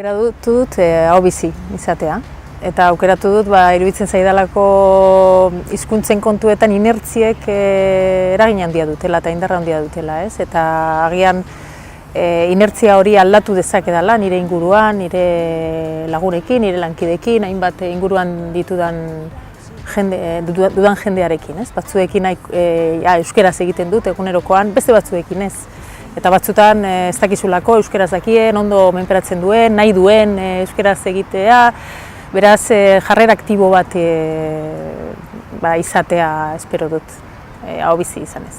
Aukeratu dut hau bizi izatea. Eta aukeratu dut, iruditzen zaidalako hizkuntzen kontuetan inertziek eragin handia dutela eta indarra handia dutela, ez? Eta agian inertzia hori aldatu dezakedala nire inguruan, nire lagunekin, nire lankidekin, hainbat inguruan dudan jendearekin, ez? Batzuekin euskeraz egiten dut egunerokoan, beste batzuekin ez. Eta batzutan ez dakizulako euskeraz dakien, ondo menperatzen duen, nahi duen euskeraz egitea, beraz jarrera aktibo bat izatea espero dut, hau bizi izanez.